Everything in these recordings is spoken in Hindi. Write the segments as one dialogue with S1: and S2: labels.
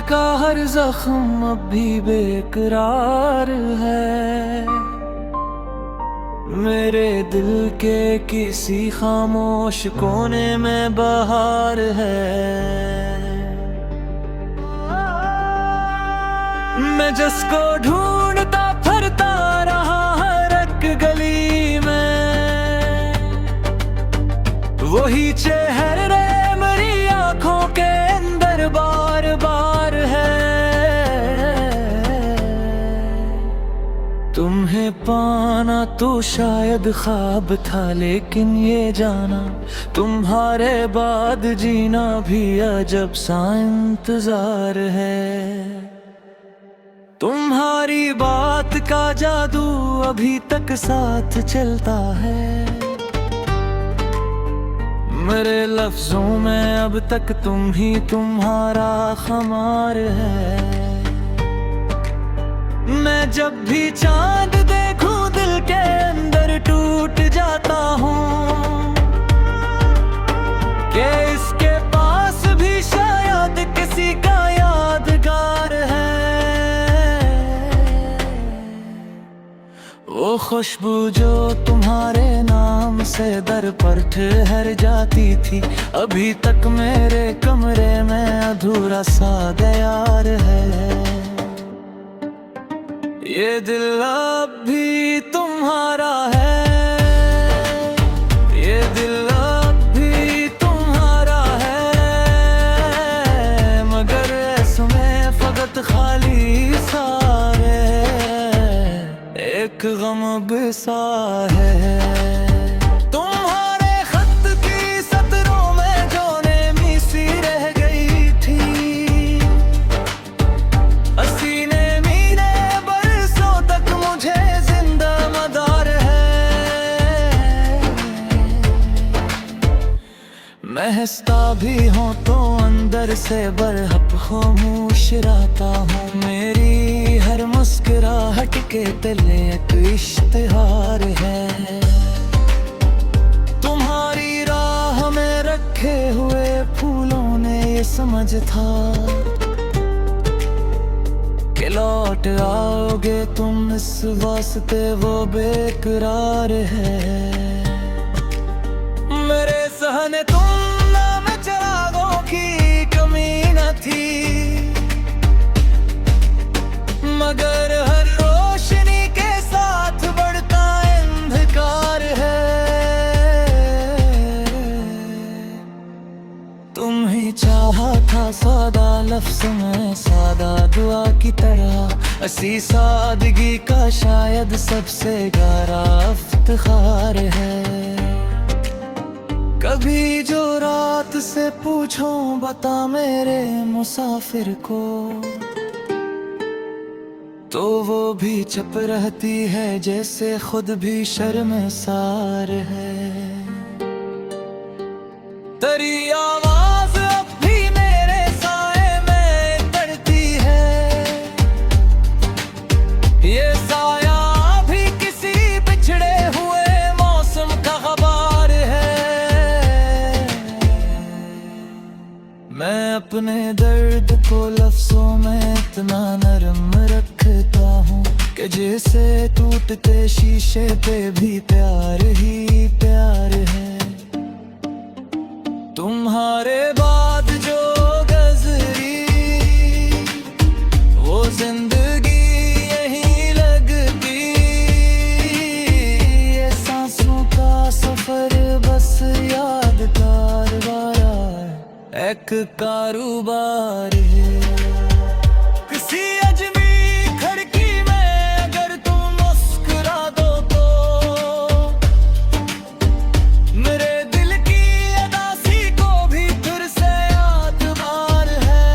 S1: का हर जख्म अब भी बेकरार है। मेरे दिल के किसी खामोश कोने में बहार है। मैं जिसको ढूंढता फिरता रहा हर एक गली में, वही चेहरे मेरी आंखों के अंदर बार बार है। तुम्हें पाना तो शायद ख्वाब था, लेकिन ये जाना तुम्हारे बाद जीना भी अजब सा इंतजार है। तुम्हारी बात का जादू अभी तक साथ चलता है। मेरे लफ्जों में अब तक तुम ही तुम्हारा खुमार है। मैं जब भी चांद देखूं दिल के अंदर टूट जाता हूँ कि इसके पास भी शायद किसी का यादगार है। वो खुशबू जो तुम्हारे नाम से दर पर ठहर जाती थी, अभी तक मेरे कमरे में अधूरा सा दयार है। ये दिल अब भी तुम्हारा है, ये दिल अब भी तुम्हारा है, मगर इसमें फकत खाली सारे एक गम बिसा है। तुम्हारे खत की सतरों में जो नेमी सी रह गई थी, हसीने मीने बरसों तक मुझे जिंदा मदार है। मैं हंसता भी हूँ तो अंदर से बरहक खामोश रहता हूँ। मेरी हर मुस्कुराहट के तले एक इश्तिहार है। तुम्हारी राह में रखे हुए फूलों ने ये समझ था कि लौट आओगे तुम, इस वास्ते वो बेकरार है। मेरे सहने तुम नाम चिरागों की कमी न थी, मगर हर रोशनी के साथ बढ़ता अंधकार है। तुम ही चाहा था सादा लफ्ज़ में सादा दुआ की तरह, हसी सादगी का शायद सबसे गहरा इफ्तिखार है। कभी जो रात से पूछो बता मेरे मुसाफिर को, तो वो भी चुप रहती है जैसे खुद भी शर्मसार है। तेरी आवाज अब भी मेरे साए में पड़ती है, ये साया भी किसी बिछड़े हुए मौसम का खबर है। मैं अपने दर्द को लफ्जों में इतना नरम रखता हूँ कि जैसे टूटते शीशे पे भी प्यार ही प्यार है। तुम्हारे बाद जो गुज़री वो जिंदगी यही लगती, ये सांसों का सफर बस यादगार वाला एक कारोबार है। किसी अजमी खिड़की में अगर तुम मुस्कुरा दो तो मेरे दिल की अदासी को भी फिर से यादगार है।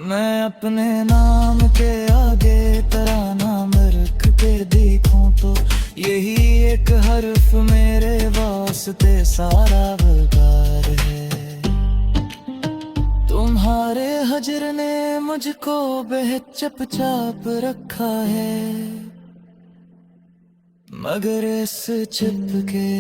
S1: मैं अपने नाम के आगे तराना रख के देखूं तो यही एक हर्फ मेरे वास्ते सारा वकार है। तुम्हारे हजर ने मुझको बेहद चुपचाप रखा है, मगर इस चुप के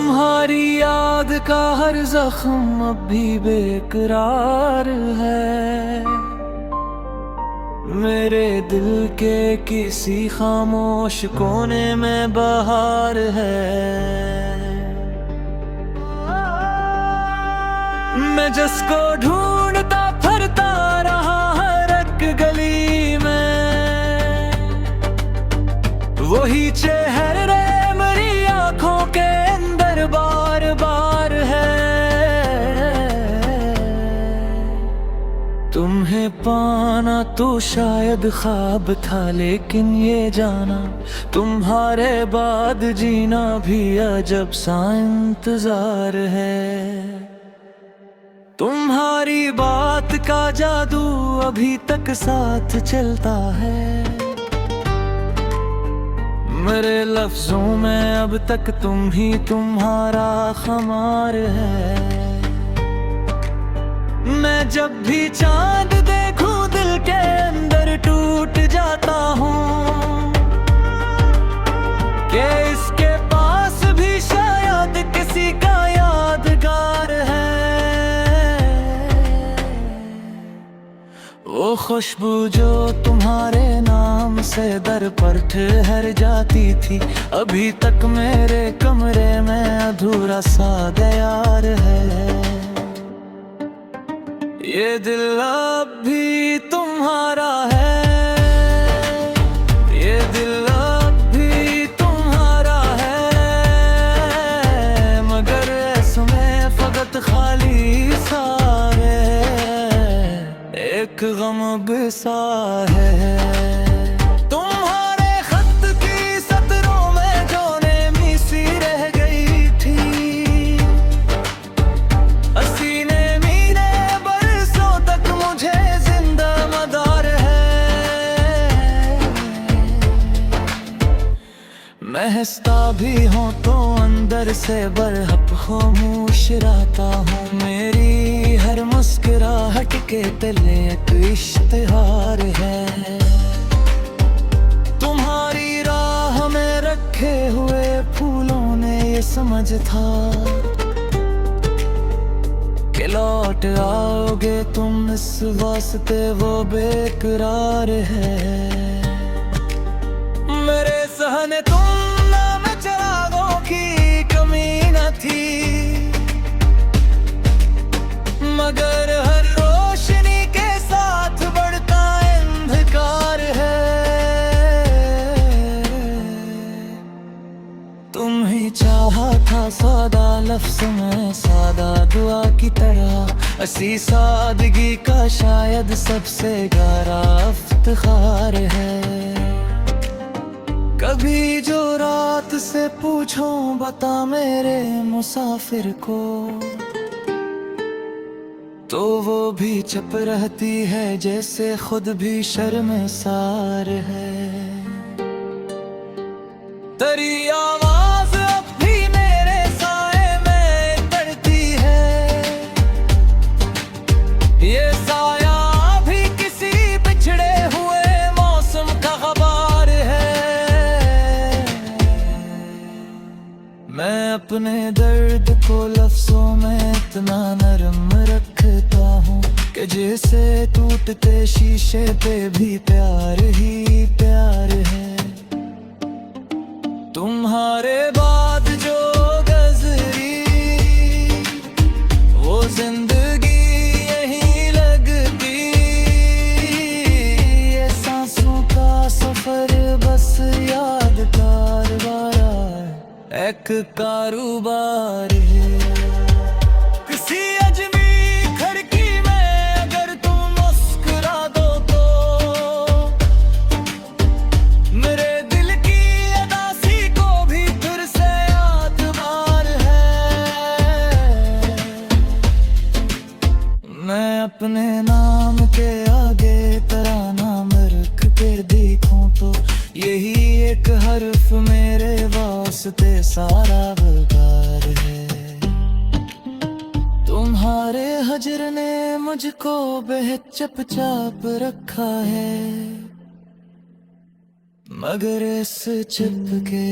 S1: तुम्हारी याद का हर जख्म अब भी बेकरार है, मेरे दिल के किसी खामोश कोने में बहार है। मैं जिसको ढूंढता फिरता रहा हर एक गली में, वही चेहरे मेरी आंखों के अंदर बार बार है। तुम्हें पाना तो शायद ख्वाब था, लेकिन ये जाना तुम्हारे बाद जीना भी अजब सा इंतजार है। तुम्हारी बात का जादू अभी तक साथ चलता है, मेरे लफ्जों में अब तक तुम ही तुम्हारा खुमार है। मैं जब भी चांद देखूं दिल के अंदर टूट जाता हूँ, कि इसके पास भी शायद किसी का यादगार है। वो खुशबू जो तुम्हारे नाम से दर पर ठहर जाती थी, अभी तक मेरे कमरे में अधूरा सा दयार है। ये दिल अब भी तुम्हारा है, ये दिल अब भी तुम्हारा है, मगर इसमें फकत खाली सा एक गम बिसा है। तुम्हारे खत की सतरों में जो नेमी सी रह गई थी, हसीने मीने बरसों तक मुझे जिंदा मदार है। मैं हंसता भी हूँ तो अंदर से बरहक खामोश रहता हूँ, मेरी हर मुस्कुराहट के तले एक इश्तिहार है। तुम्हारी राह में रखे हुए फूलों ने ये समझ था कि लौट आओगे तुम, इस वास्ते वो बेकरार है। मेरे सहने तुम नाम चिरागों की कमी न थी, मगर हर रोशनी के साथ बढ़ता अंधकार है। तुम ही चाहा था सादा लफ्ज़ में सादा दुआ की तरह, ऐसी सादगी का शायद सबसे गहरा इफ्तिखार है। कभी जो रात से पूछो बता मेरे मुसाफिर को, तो वो भी चुप रहती है जैसे खुद भी शर्मसार है। तेरी आवाज अब भी मेरे साए में पड़ती है, ये साया भी किसी बिछड़े हुए मौसम का खबर है। मैं अपने दर्द को लफ्जों में इतना नरम रखता हूँ कि जैसे टूटते शीशे पे भी प्यार ही प्यार है। तुम्हारे बाद जो गुज़री वो जिंदगी यही लगती, ये सांसों का सफर बस यादगार एक कारोबार है। किसी अजमी खिड़की में अगर तुम मुस्कुरा दो तो मेरे दिल की अदासी को भी फिर से यादगार है। मैं अपने नाम के आगे तराना रख कर देखूं तो यही एक हर्फ मेरे वास्ते सारा बेकार है। तुम्हारे हजर ने मुझको बेहद चुपचाप रखा है, मगर इस चुप के